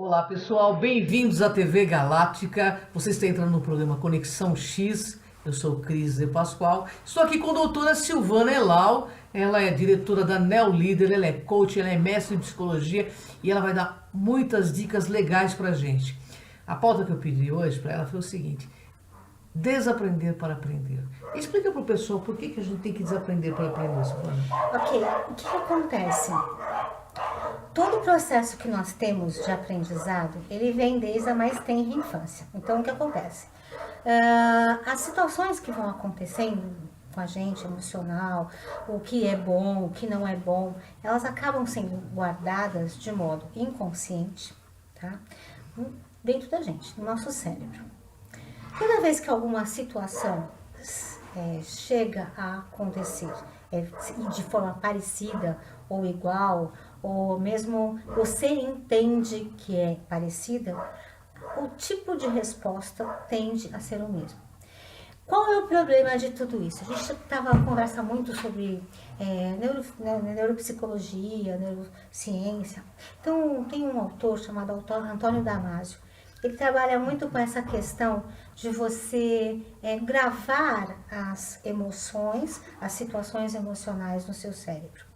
Olá pessoal, bem-vindos à TV Galáctica. Você está entrando no programa Conexão X. Eu sou Cris de Pascoal. Estou aqui com a doutora Silvana Elau. Ela é diretora da Neolíder, ela é coach, ela é mestre em psicologia e ela vai dar muitas dicas legais pra gente. A pauta que eu pedi hoje para ela foi o seguinte: desaprender para aprender. Explica pro pessoal por que a gente tem que desaprender para aprender, Silvana. Ok, o que acontece? Todo o processo que nós temos de aprendizado, ele vem desde a mais tenra infância. Então, o que acontece? As situações que vão acontecendo com a gente, emocional, o que é bom, o que não é bom, elas acabam sendo guardadas de modo inconsciente, tá? Dentro da gente, no nosso cérebro. Toda vez que alguma situação chega a acontecer de forma parecida ou igual, ou mesmo você entende que é parecida, o tipo de resposta tende a ser o mesmo. Qual é o problema de tudo isso? A gente estava conversando muito sobre neuropsicologia, neurociência. Então, tem um autor chamado Antônio Damasio. Ele trabalha muito com essa questão de você gravar as emoções, as situações emocionais no seu cérebro.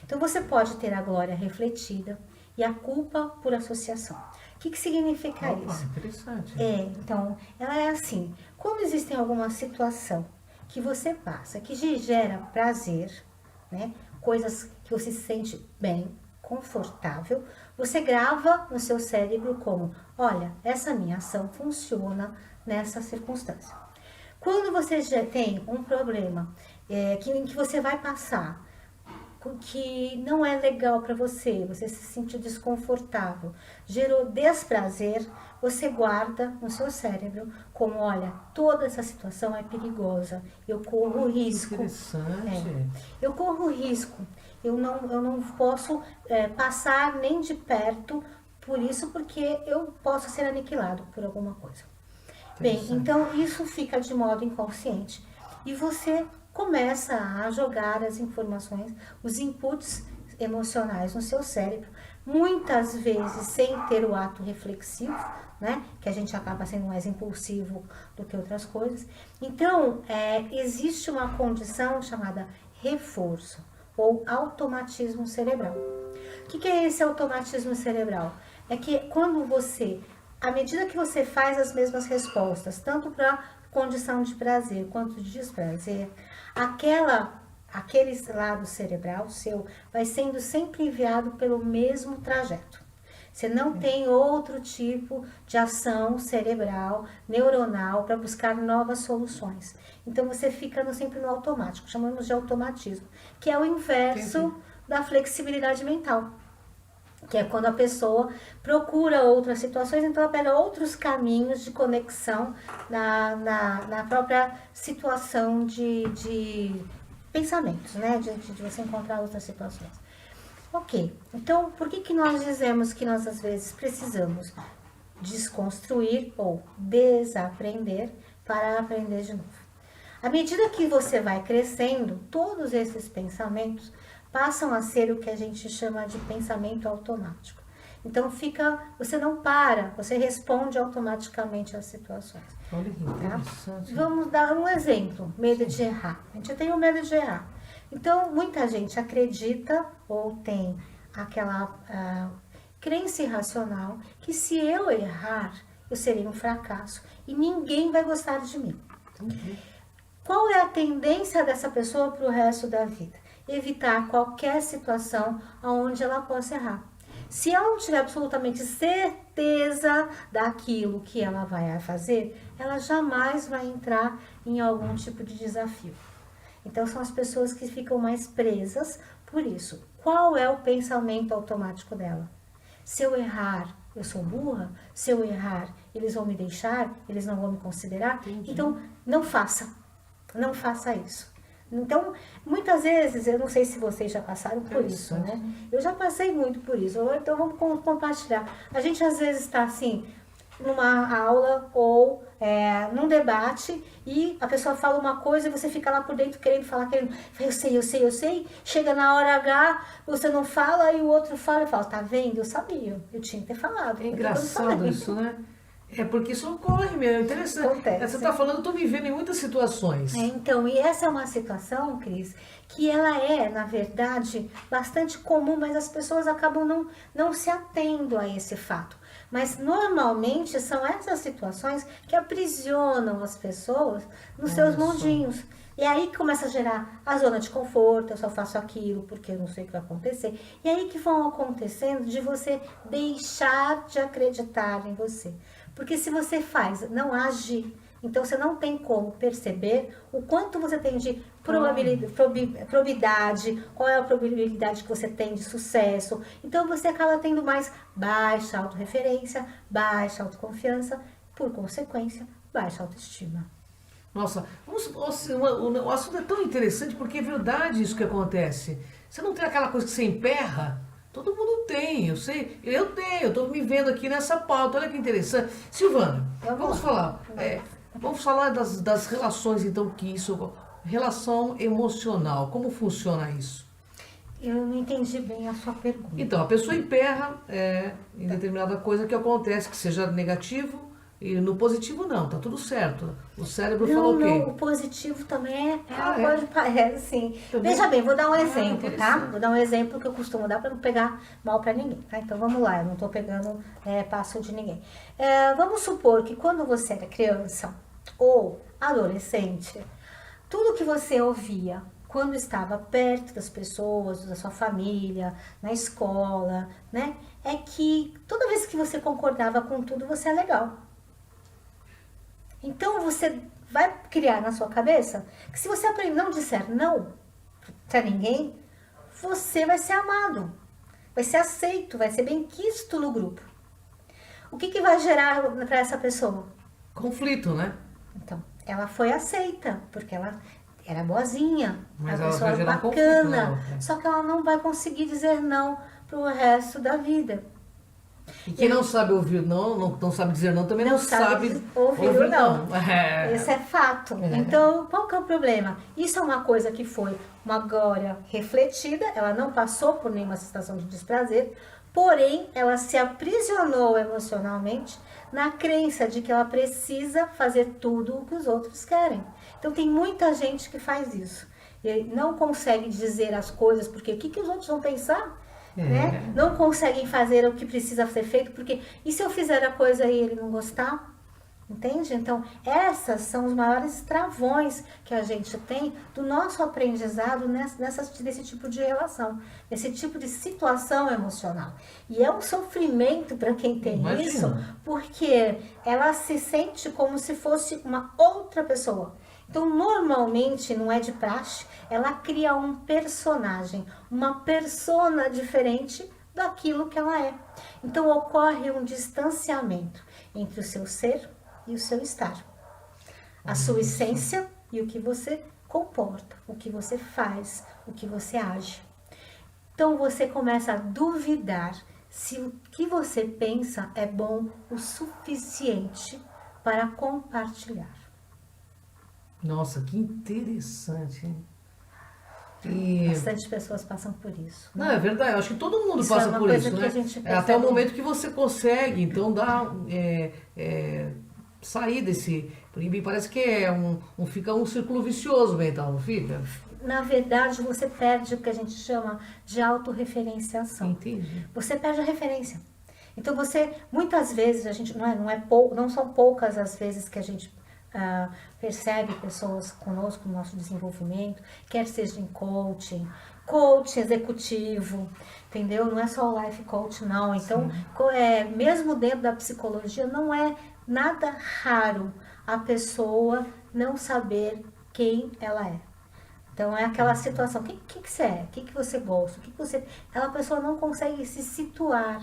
Então, você pode ter a glória refletida e a culpa por associação. O que significa isso? Interessante. Então, ela é assim: quando existe alguma situação que você passa, que gera prazer, né, coisas que você se sente bem, confortável, você grava no seu cérebro como: olha, essa minha ação funciona nessa circunstância. Quando você já tem um problema em que você vai passar, que não é legal para você, você se sentiu desconfortável, gerou desprazer, você guarda no seu cérebro como: olha, toda essa situação é perigosa, eu corro risco. Interessante. Eu corro risco, eu não posso passar nem de perto por isso, porque eu posso ser aniquilado por alguma coisa. Bem, então isso fica de modo inconsciente e você começa a jogar as informações, os inputs emocionais no seu cérebro, muitas vezes sem ter o ato reflexivo, né? Que a gente acaba sendo mais impulsivo do que outras coisas. Então, existe uma condição chamada reforço ou automatismo cerebral. O que é esse automatismo cerebral? É que quando você, à medida que você faz as mesmas respostas, tanto para condição de prazer quanto de desprazer, aquele lado cerebral seu vai sendo sempre enviado pelo mesmo trajeto. Você não tem outro tipo de ação cerebral, neuronal, para buscar novas soluções. Então, você fica sempre no automático, chamamos de automatismo, que é o inverso da flexibilidade mental. Que é quando a pessoa procura outras situações, então ela pega outros caminhos de conexão na própria situação de pensamentos, né? De você encontrar outras situações. Ok, então por que nós dizemos que nós às vezes precisamos desconstruir ou desaprender para aprender de novo? À medida que você vai crescendo, todos esses pensamentos passam a ser o que a gente chama de pensamento automático. Então você não para, você responde automaticamente às situações. Olha que interessante. Tá? Vamos dar um exemplo: medo de errar. A gente tem o medo de errar. Então, muita gente acredita ou tem aquela crença irracional que se eu errar, eu serei um fracasso e ninguém vai gostar de mim. Qual é a tendência dessa pessoa para o resto da vida? Evitar qualquer situação onde ela possa errar. Se ela não tiver absolutamente certeza daquilo que ela vai fazer, ela jamais vai entrar em algum tipo de desafio. Então, são as pessoas que ficam mais presas por isso. Qual é o pensamento automático dela? Se eu errar, eu sou burra? Se eu errar, eles vão me deixar? Eles não vão me considerar? Entendi. Então, não faça. Não faça isso. Então, muitas vezes, eu não sei se vocês já passaram por isso, né? Eu já passei muito por isso. Então, vamos compartilhar. A gente, às vezes, está assim, numa aula ou num debate e a pessoa fala uma coisa e você fica lá por dentro querendo falar, eu sei, chega na hora H, você não fala e o outro fala e fala, tá vendo? Eu sabia, eu tinha que ter falado. É engraçado isso, né? É porque isso ocorre mesmo, é interessante. Acontece. Você está falando, eu estou vivendo em muitas situações. Então, e essa é uma situação, Cris, que ela é, na verdade, bastante comum, mas as pessoas acabam não se atendo a esse fato. Mas, normalmente, são essas situações que aprisionam as pessoas nos seus mundinhos. E é aí que começa a gerar a zona de conforto, eu só faço aquilo porque eu não sei o que vai acontecer. E aí que vão acontecendo de você deixar de acreditar em você. Porque se você não age, então você não tem como perceber o quanto você tem de probabilidade, qual é a probabilidade que você tem de sucesso. Então você acaba tendo mais baixa autorreferência, baixa autoconfiança, por consequência, baixa autoestima. Nossa, o assunto é tão interessante porque é verdade isso que acontece. Você não tem aquela coisa que você emperra? Todo mundo tem, eu sei, eu tenho, eu estou me vendo aqui nessa pauta, olha que interessante. Silvana, vamos falar das relações, então, relação emocional, como funciona isso? Eu não entendi bem a sua pergunta. Então, a pessoa emperra em determinada coisa que acontece, que seja negativo, e no positivo não, tá tudo certo. O cérebro falou o quê? Não, o positivo também é sim. Também? Veja bem, vou dar um exemplo, tá? Vou dar um exemplo que eu costumo dar para não pegar mal para ninguém, tá? Então vamos lá, eu não tô pegando passo de ninguém. Vamos supor que quando você era criança ou adolescente, tudo que você ouvia quando estava perto das pessoas, da sua família, na escola, né? É que toda vez que você concordava com tudo, você é legal. Então, você vai criar na sua cabeça que se você não disser não para ninguém, você vai ser amado, vai ser aceito, vai ser bem-quisto no grupo. O que vai gerar para essa pessoa? Conflito, né? Então, ela foi aceita, porque ela era boazinha, mas a ela pessoa vai gerar bacana, conflito, só que ela não vai conseguir dizer não pro resto da vida. E quem não sabe ouvir não sabe dizer não, também não sabe ouvir não. É. Esse é fato. Então, qual que é o problema? Isso é uma coisa que foi uma glória refletida, ela não passou por nenhuma situação de desprazer, porém, ela se aprisionou emocionalmente na crença de que ela precisa fazer tudo o que os outros querem. Então, tem muita gente que faz isso. E não consegue dizer as coisas, porque o que os outros vão pensar? Né? Não conseguem fazer o que precisa ser feito, porque e se eu fizer a coisa e ele não gostar? Entende? Então, essas são os maiores travões que a gente tem do nosso aprendizado nesse tipo de relação, nesse tipo de situação emocional. E é um sofrimento para quem tem isso, porque ela se sente como se fosse uma outra pessoa. Então, normalmente, não é de praxe, ela cria um personagem, uma persona diferente daquilo que ela é. Então, ocorre um distanciamento entre o seu ser e o seu estar. A sua essência e o que você comporta, o que você faz, o que você age. Então, você começa a duvidar se o que você pensa é bom o suficiente para compartilhar. Nossa, que interessante, hein? Bastante pessoas passam por isso. Não, é verdade, eu acho que todo mundo passa por isso, né? Até o momento que você consegue, então, sair desse... Porque me parece que fica um círculo vicioso mental, não fica? Na verdade, você perde o que a gente chama de autorreferenciação. Entendi. Você perde a referência. Então, muitas vezes, a gente não são poucas as vezes que a gente percebe pessoas conosco no nosso desenvolvimento, quer seja em coaching executivo, entendeu? Não é só o life coach, não. Então, mesmo dentro da psicologia, não é nada raro a pessoa não saber quem ela é. Então, é aquela situação, o que você é? O que você gosta? A pessoa não consegue se situar.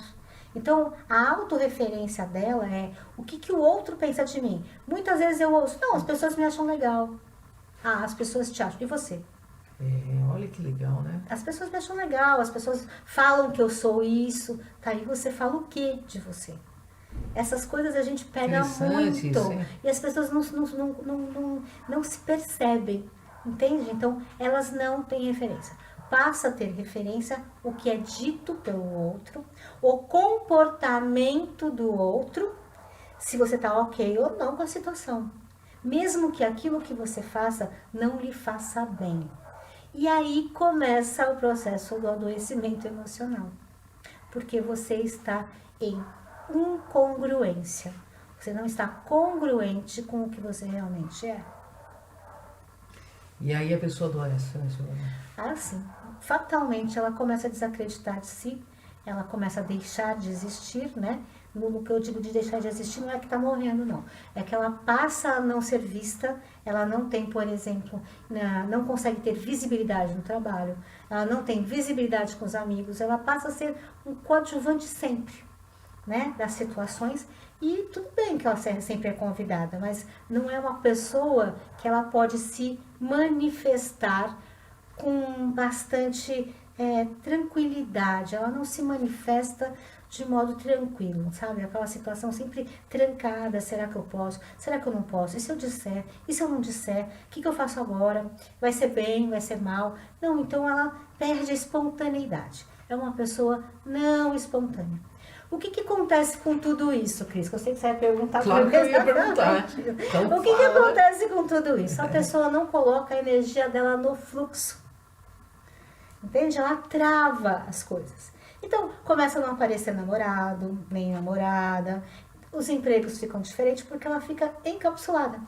Então, a autorreferência dela é o que o outro pensa de mim. Muitas vezes eu ouço, não, as pessoas me acham legal. Ah, as pessoas te acham. E você? Olha que legal, né? As pessoas me acham legal, as pessoas falam que eu sou isso. Tá, e você fala o que de você? Essas coisas a gente pega Interessante muito. isso, hein? E as pessoas não se percebem, entende? Então, elas não têm referência. Passa a ter referência o que é dito pelo outro, o comportamento do outro, se você está ok ou não com a situação. Mesmo que aquilo que você faça não lhe faça bem. E aí começa o processo do adoecimento emocional. Porque você está em incongruência. Você não está congruente com o que você realmente é. E aí a pessoa adoece, né, Silvana? Assim, fatalmente ela começa a desacreditar de si, ela começa a deixar de existir, né? No que eu digo de deixar de existir não é que está morrendo, não. É que ela passa a não ser vista, ela não tem, por exemplo, não consegue ter visibilidade no trabalho, ela não tem visibilidade com os amigos, ela passa a ser um coadjuvante sempre, né? Das situações. E tudo bem que ela sempre é convidada, mas não é uma pessoa que ela pode se manifestar com bastante tranquilidade. Ela não se manifesta de modo tranquilo, sabe? Aquela situação sempre trancada. Será que eu posso? Será que eu não posso? E se eu disser? E se eu não disser? O que eu faço agora? Vai ser bem? Vai ser mal? Não, então ela perde a espontaneidade. É uma pessoa não espontânea. O que acontece com tudo isso, Cris? Que eu sei que você vai perguntar. Claro que eu ia perguntar. Então, o que acontece com tudo isso? A pessoa não coloca a energia dela no fluxo. Entende? Ela trava as coisas. Então, começa a não aparecer namorado, nem namorada. Os empregos ficam diferentes porque ela fica encapsulada.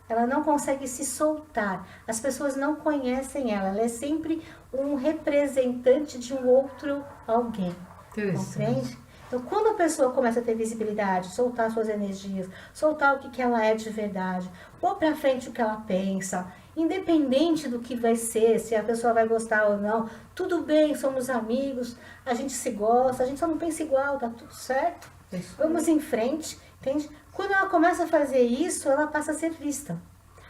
Ela não consegue se soltar. As pessoas não conhecem ela. Ela é sempre um representante de um outro alguém. Compreende? Então, quando a pessoa começa a ter visibilidade, soltar suas energias, soltar o que ela é de verdade, pôr pra frente o que ela pensa, independente do que vai ser, se a pessoa vai gostar ou não, tudo bem, somos amigos, a gente se gosta, a gente só não pensa igual, tá tudo certo. Vamos em frente, entende? Quando ela começa a fazer isso, ela passa a ser vista.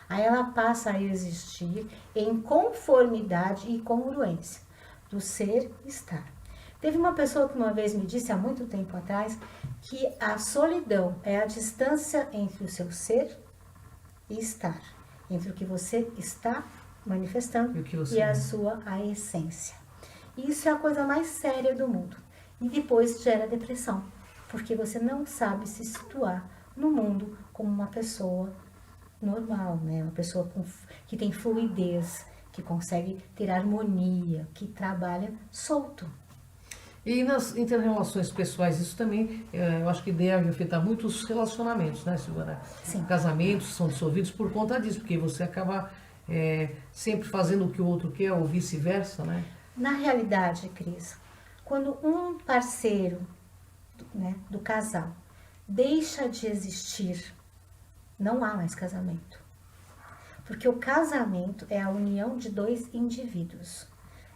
Aí ela passa a existir em conformidade e congruência do ser e estar. Teve uma pessoa que uma vez me disse, há muito tempo atrás, que a solidão é a distância entre o seu ser e estar. Entre o que você está manifestando e a sua essência. E isso é a coisa mais séria do mundo. E depois gera depressão, porque você não sabe se situar no mundo como uma pessoa normal, né? Uma pessoa que tem fluidez, que consegue ter harmonia, que trabalha solto. E nas interrelações pessoais, isso também, eu acho que deve afetar muito os relacionamentos, né, Silvana? Sim. Casamentos são dissolvidos por conta disso, porque você acaba sempre fazendo o que o outro quer ou vice-versa, né? Na realidade, Cris, quando um parceiro, né, do casal deixa de existir, não há mais casamento. Porque o casamento é a união de dois indivíduos,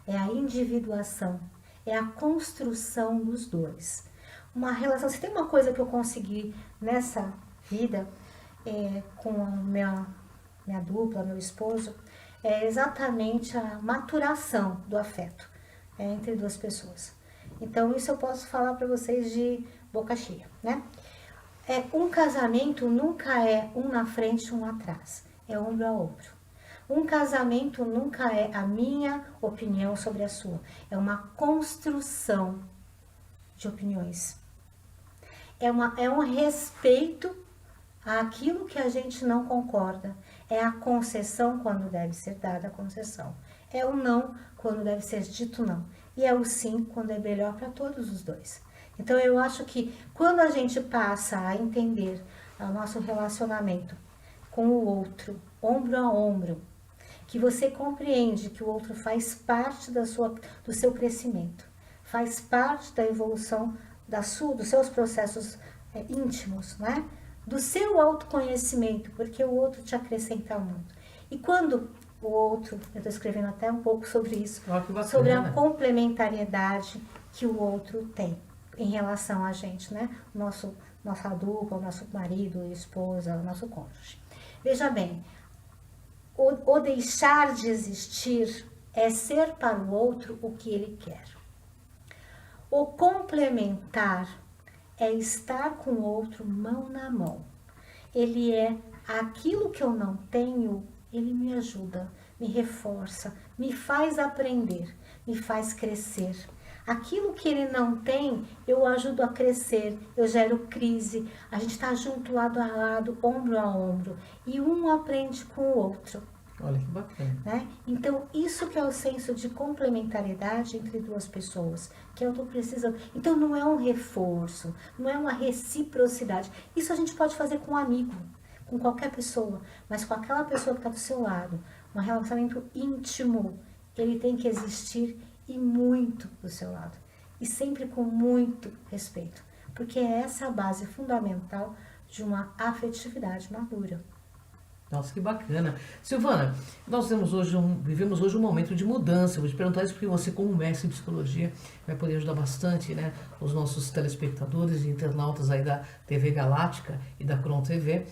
é a individuação, é a construção dos dois. Uma relação, se tem uma coisa que eu consegui nessa vida com a minha dupla, meu esposo, é exatamente a maturação do afeto entre duas pessoas. Então isso eu posso falar para vocês de boca cheia, né? Um casamento nunca é um na frente, um atrás, é ombro a ombro. Um casamento nunca é a minha opinião sobre a sua. É uma construção de opiniões. É um respeito àquilo que a gente não concorda. É a concessão quando deve ser dada a concessão. É o não quando deve ser dito não. E é o sim quando é melhor para todos os dois. Então eu acho que quando a gente passa a entender o nosso relacionamento com o outro, ombro a ombro, que você compreende que o outro faz parte do seu crescimento, faz parte da evolução dos seus processos íntimos, né? Do seu autoconhecimento, porque o outro te acrescenta muito. E quando o outro, eu estou escrevendo até um pouco sobre isso, sobre a complementariedade que o outro tem em relação a gente, né? Nossa dupla, o nosso marido, esposa, o nosso cônjuge. Veja bem, o deixar de existir é ser para o outro o que ele quer. O complementar é estar com o outro mão na mão. Ele é aquilo que eu não tenho, ele me ajuda, me reforça, me faz aprender, me faz crescer. Aquilo que ele não tem, eu ajudo a crescer, eu gero crise, a gente está junto lado a lado, ombro a ombro, e um aprende com o outro. Olha que bacana. Né? Então, isso que é o senso de complementariedade entre duas pessoas, que eu estou precisando. Então, não é um reforço, não é uma reciprocidade. Isso a gente pode fazer com um amigo, com qualquer pessoa, mas com aquela pessoa que está do seu lado, um relacionamento íntimo, ele tem que existir e muito do seu lado. E sempre com muito respeito, porque é essa a base fundamental de uma afetividade madura. Nossa, que bacana. Silvana, nós vivemos hoje um momento de mudança. Eu vou te perguntar isso porque você, como mestre em psicologia, vai poder ajudar bastante, né, os nossos telespectadores e internautas aí da TV Galáctica e da Cron TV.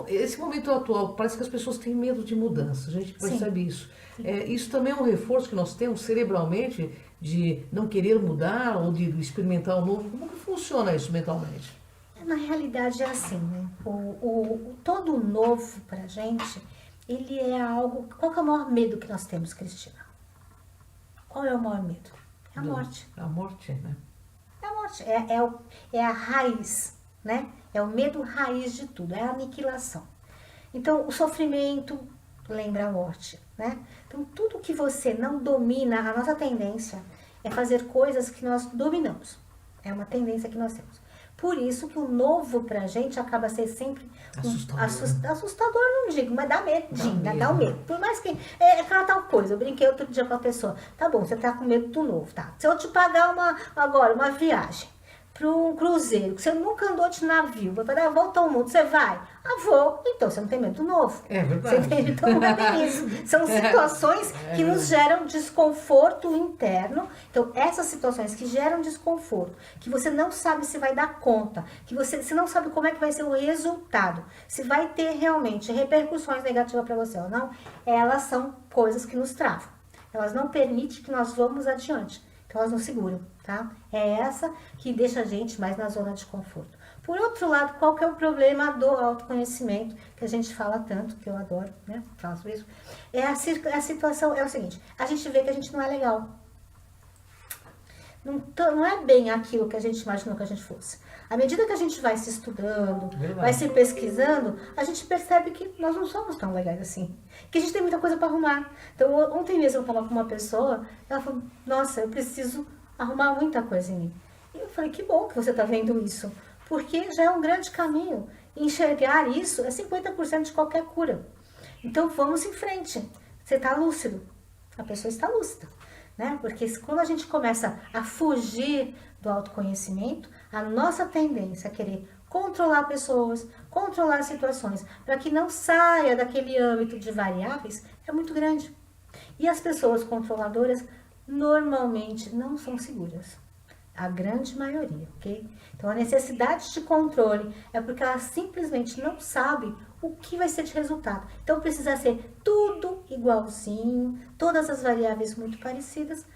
Esse momento atual, parece que as pessoas têm medo de mudança, a gente percebe isso. Isso também é um reforço que nós temos cerebralmente de não querer mudar ou de experimentar o novo. Como que funciona isso mentalmente? Na realidade é assim, né? Todo novo pra gente, ele é algo... Qual que é o maior medo que nós temos, Cristina? Qual é o maior medo? É a morte. A morte, né? É a morte. É a raiz, né? É o medo raiz de tudo, é a aniquilação. Então, o sofrimento lembra a morte, né? Então, tudo que você não domina, a nossa tendência é fazer coisas que nós dominamos. É uma tendência que nós temos. Por isso que o novo pra gente acaba ser sempre assustador, não digo, mas dá medinho, dá um medo. Por mais que é aquela tal coisa, eu brinquei outro dia com a pessoa, tá bom, você tá com medo do novo, tá? Se eu te pagar uma viagem para um cruzeiro, que você nunca andou de navio, vai dar a volta ao mundo, você vai? Ah, vou. Então, você não tem medo do novo. É verdade. Você entende? Então, não é bem isso. São situações que nos geram desconforto interno. Então, essas situações que geram desconforto, que você não sabe se vai dar conta, que você não sabe como é que vai ser o resultado, se vai ter realmente repercussões negativas para você ou não, elas são coisas que nos travam. Elas não permitem que nós vamos adiante. Então, elas nos seguram, tá? É essa que deixa a gente mais na zona de conforto. Por outro lado, qual que é o problema do autoconhecimento, que a gente fala tanto, que eu adoro, né? Faço isso. A situação é o seguinte, a gente vê que a gente não é legal. Não é bem aquilo que a gente imaginou que a gente fosse. À medida que a gente vai se estudando, vai se pesquisando, a gente percebe que nós não somos tão legais assim. Que a gente tem muita coisa para arrumar. Então, ontem mesmo eu estava com uma pessoa, ela falou, nossa, eu preciso arrumar muita coisa em mim. E eu falei, que bom que você está vendo isso. Porque já é um grande caminho. Enxergar isso é 50% de qualquer cura. Então, vamos em frente. Você está lúcido. A pessoa está lúcida. Né? Porque quando a gente começa a fugir do autoconhecimento, a nossa tendência é querer controlar pessoas, controlar situações, para que não saia daquele âmbito de variáveis, é muito grande. E as pessoas controladoras normalmente não são seguras. A grande maioria, ok? Então, a necessidade de controle é porque ela simplesmente não sabe o que vai ser de resultado. Então, precisa ser tudo igualzinho, todas as variáveis muito parecidas,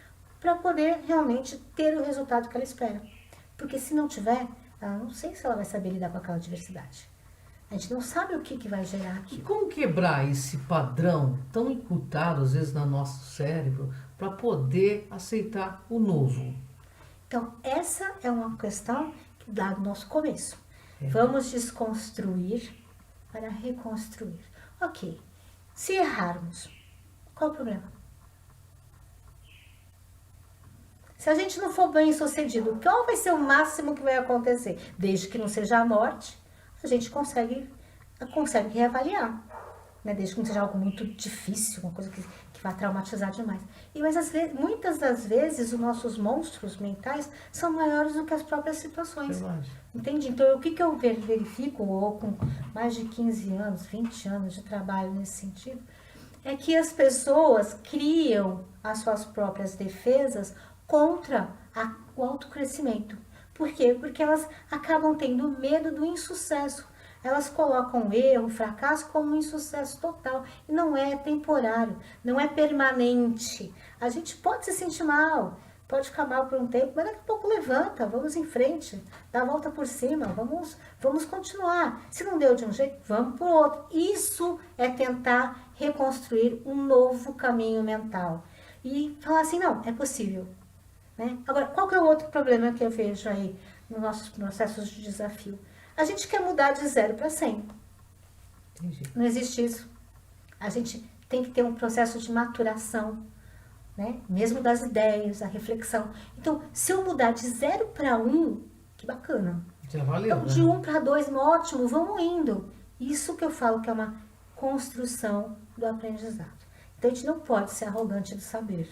para poder realmente ter o resultado que ela espera. Porque se não tiver, ela não sei se ela vai saber lidar com aquela diversidade. A gente não sabe o que vai gerar aquilo. E como quebrar esse padrão tão incutado, às vezes, no nosso cérebro, para poder aceitar o novo? Então, essa é uma questão que dá do nosso começo. Vamos desconstruir para reconstruir. Ok, se errarmos, qual o problema? Se a gente não for bem sucedido, qual vai ser o máximo que vai acontecer? Desde que não seja a morte, a gente consegue reavaliar. Né? Desde que não seja algo muito difícil, uma coisa que vai traumatizar demais. Mas muitas das vezes os nossos monstros mentais são maiores do que as próprias situações. Entende? Então, o que eu verifico, ou com mais de 15 anos, 20 anos de trabalho nesse sentido, é que as pessoas criam as suas próprias defesas contra o autocrescimento. Por quê? Porque elas acabam tendo medo do insucesso. Elas colocam o erro, o fracasso como um insucesso total. E não é temporário, não é permanente. A gente pode se sentir mal, pode ficar mal por um tempo, mas daqui a pouco levanta, vamos em frente, dá a volta por cima, vamos continuar. Se não deu de um jeito, vamos por outro. Isso é tentar reconstruir um novo caminho mental. E falar assim, não, é possível. Né? Agora, qual que é o outro problema que eu vejo aí nos nossos processos de desafio? A gente quer mudar de 0 para 100. Entendi. Não existe isso. A gente tem que ter um processo de maturação, né? Mesmo das ideias, a reflexão. Então, se eu mudar de 0 para 1, que bacana. Já valeu, Então, né? de 1 para 2, ótimo, vamos indo. Isso que eu falo que é uma construção do aprendizado. Então, a gente não pode ser arrogante do saber.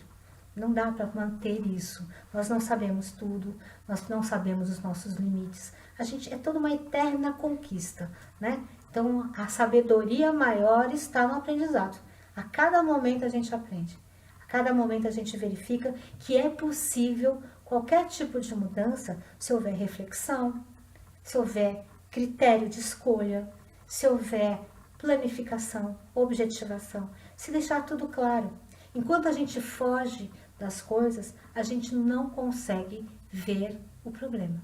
Não dá para manter isso. Nós não sabemos tudo, nós não sabemos os nossos limites. A gente é toda uma eterna conquista, né? Então, a sabedoria maior está no aprendizado. A cada momento a gente aprende. A cada momento a gente verifica que é possível qualquer tipo de mudança se houver reflexão, se houver critério de escolha, se houver planificação, objetivação, se deixar tudo claro. Enquanto a gente foge das coisas, a gente não consegue ver o problema.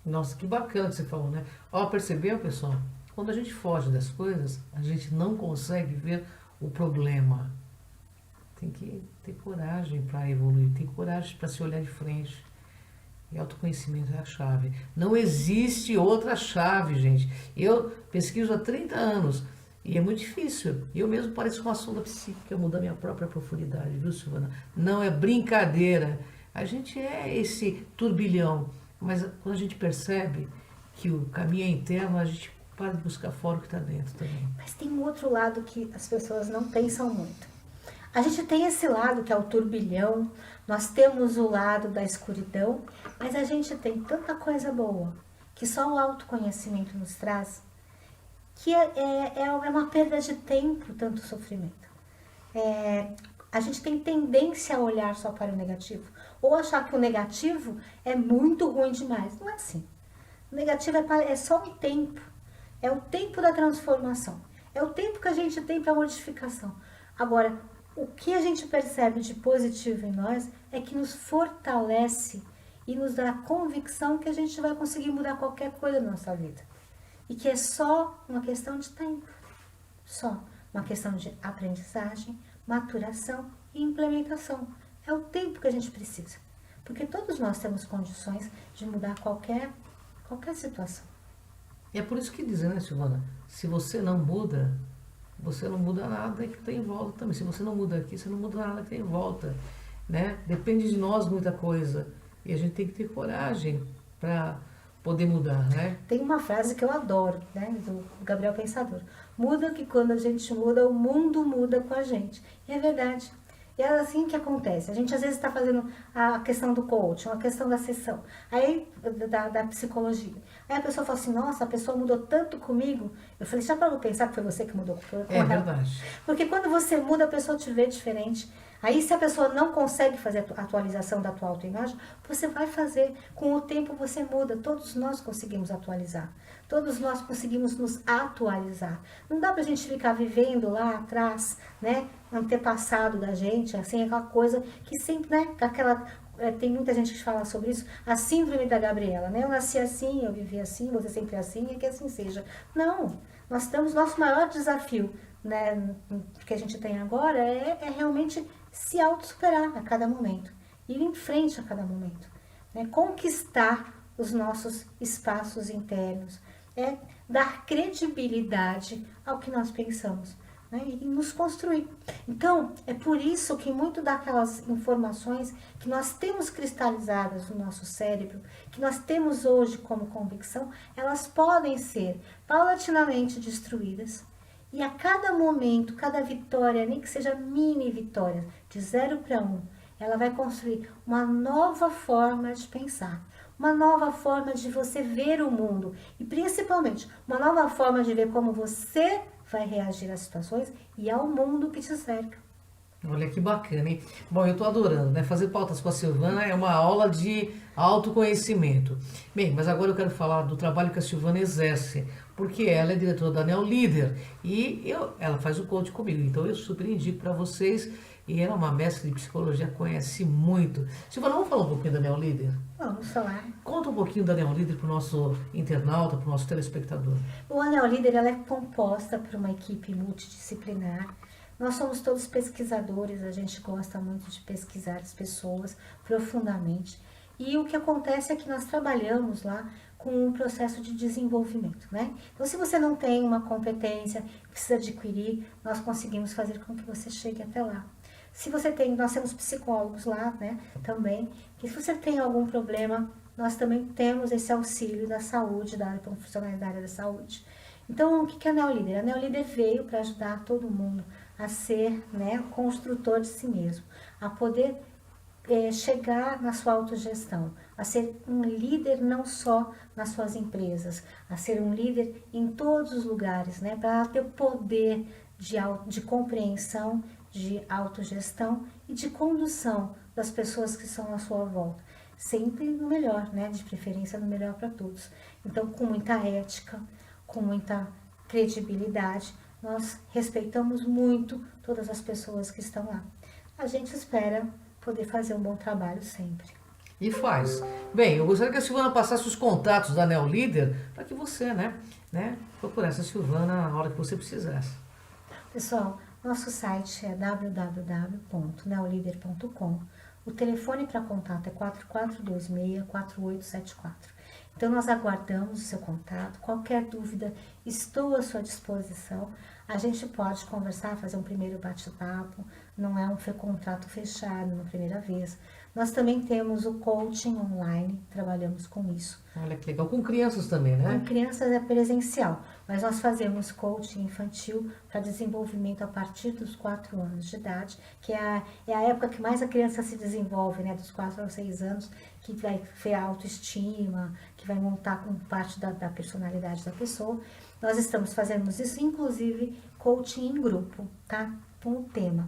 Nossa, que bacana que você falou, né? Ó, percebeu, pessoal? Quando a gente foge das coisas, a gente não consegue ver o problema. Tem que ter coragem para evoluir, tem coragem para se olhar de frente. E autoconhecimento é a chave. Não existe outra chave, gente. Eu pesquiso há 30 anos e é muito difícil. Eu mesmo pareço uma sonda psíquica, mudar minha própria profundidade, viu, Silvana? Não é brincadeira. A gente é esse turbilhão, mas quando a gente percebe que o caminho é interno, a gente para de buscar fora o que está dentro também. Mas tem um outro lado que as pessoas não pensam muito. A gente tem esse lado que é o turbilhão, nós temos o lado da escuridão, mas a gente tem tanta coisa boa que só o autoconhecimento nos traz, que é uma perda de tempo, tanto sofrimento. A gente tem tendência a olhar só para o negativo, ou achar que o negativo é muito ruim demais. Não é assim. O negativo é só um tempo, é o tempo da transformação, é o tempo que a gente tem para modificação. Agora, o que a gente percebe de positivo em nós é que nos fortalece e nos dá a convicção que a gente vai conseguir mudar qualquer coisa na nossa vida. E que é só uma questão de tempo. Só uma questão de aprendizagem, maturação e implementação. É o tempo que a gente precisa. Porque todos nós temos condições de mudar qualquer situação. E é por isso que dizem, né, Silvana? Se você não muda nada que tem em volta também. Se você não muda aqui, você não muda nada que tem em volta, né? Depende de nós muita coisa. E a gente tem que ter coragem para poder mudar, né? Tem uma frase que eu adoro, né, do Gabriel Pensador. Muda que quando a gente muda, o mundo muda com a gente. E é verdade. E é assim que acontece. A gente às vezes está fazendo a questão do coaching, a questão da sessão, aí da psicologia. Aí a pessoa fala assim, nossa, a pessoa mudou tanto comigo. Eu falei, já parou pra pensar que foi você que mudou com ela? É verdade. Porque quando você muda, a pessoa te vê diferente. Aí se a pessoa não consegue fazer a atualização da tua autoimagem, você vai fazer. Com o tempo você muda. Todos nós conseguimos atualizar. Todos nós conseguimos nos atualizar. Não dá pra gente ficar vivendo lá atrás, né? Antepassado da gente, assim, aquela coisa que sempre, né? Tem muita gente que fala sobre isso, a síndrome da Gabriela, né? Eu nasci assim, eu vivi assim, você sempre assim, e que assim seja. Não, nós temos nosso maior desafio, né? Que a gente tem agora é realmente se auto-superar a cada momento, ir em frente a cada momento, né? Conquistar os nossos espaços internos, dar credibilidade ao que nós pensamos, né? E nos construir. Então, é por isso que muito daquelas informações que nós temos cristalizadas no nosso cérebro, que nós temos hoje como convicção, elas podem ser paulatinamente destruídas. E a cada momento, cada vitória, nem que seja mini vitória, de 0 para 1, ela vai construir uma nova forma de pensar, uma nova forma de você ver o mundo e principalmente uma nova forma de ver como você vai reagir às situações e ao mundo que te cerca. Olha que bacana, hein? Bom, eu tô adorando, né? Fazer pautas com a Silvana é uma aula de autoconhecimento. Bem, mas agora eu quero falar do trabalho que a Silvana exerce, porque ela é diretora da Neo Líder e ela faz o coach comigo, então eu super indico para vocês. e ela é uma mestre de psicologia, conhece muito. Silvana, vamos falar um pouquinho da Neolíder? Vamos falar. Conta um pouquinho da Neolíder para o nosso internauta, para o nosso telespectador. O Neolíder, ela é composta por uma equipe multidisciplinar. Nós somos todos pesquisadores, a gente gosta muito de pesquisar as pessoas profundamente. E o que acontece é que nós trabalhamos lá com um processo de desenvolvimento, né? Então, se você não tem uma competência, precisa adquirir, nós conseguimos fazer com que você chegue até lá. Se você tem, nós temos psicólogos lá, né, também, que se você tem algum problema, nós também temos esse auxílio da saúde, da área profissional da área da saúde. Então, o que é a Neolíder? A Neolíder veio para ajudar todo mundo a ser, né, construtor de si mesmo, a poder chegar na sua autogestão, a ser um líder não só nas suas empresas, a ser um líder em todos os lugares, né, para ter o poder de compreensão, de autogestão e de condução das pessoas que estão à sua volta. Sempre no melhor, né, de preferência no melhor para todos. Então, com muita ética, com muita credibilidade, nós respeitamos muito todas as pessoas que estão lá. A gente espera poder fazer um bom trabalho sempre. E faz. Bem, eu gostaria que a Silvana passasse os contatos da Neolíder para que você, né, procurasse a Silvana na hora que você precisasse. Pessoal, nosso site é www.neolider.com. O telefone para contato é 4426-4874. Então, nós aguardamos o seu contato. Qualquer dúvida, estou à sua disposição. A gente pode conversar, fazer um primeiro bate-papo. Não é um contrato fechado na primeira vez. Nós também temos o coaching online, trabalhamos com isso. Olha que legal. Com crianças também, né? Com crianças é presencial, mas nós fazemos coaching infantil para desenvolvimento a partir dos 4 anos de idade, que é a época que mais a criança se desenvolve, né? Dos 4 aos 6 anos, que vai ter a autoestima, que vai montar com parte da personalidade da pessoa. Nós estamos fazendo isso, inclusive, coaching em grupo, tá? Com o tema.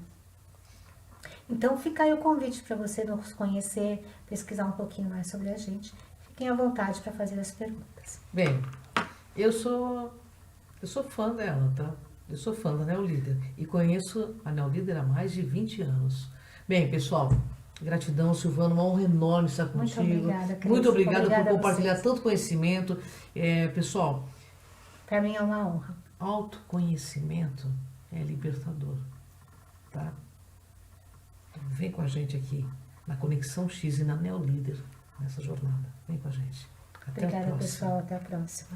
Então, fica aí o convite para você nos conhecer, pesquisar um pouquinho mais sobre a gente. Fiquem à vontade para fazer as perguntas. Bem, eu sou fã dela, tá? Eu sou fã da Neolíder e conheço a Neolíder há mais de 20 anos. Bem, pessoal, gratidão, Silvana, uma honra enorme estar contigo. Muito obrigada, Cris. Muito obrigada por a compartilhar vocês. tanto conhecimento. Pessoal, Para mim é uma honra. autoconhecimento é libertador, tá? Então, vem com a gente aqui na Conexão X e na Neolíder nessa jornada. Vem com a gente. Até a Obrigada, próxima. pessoal. Até a próxima.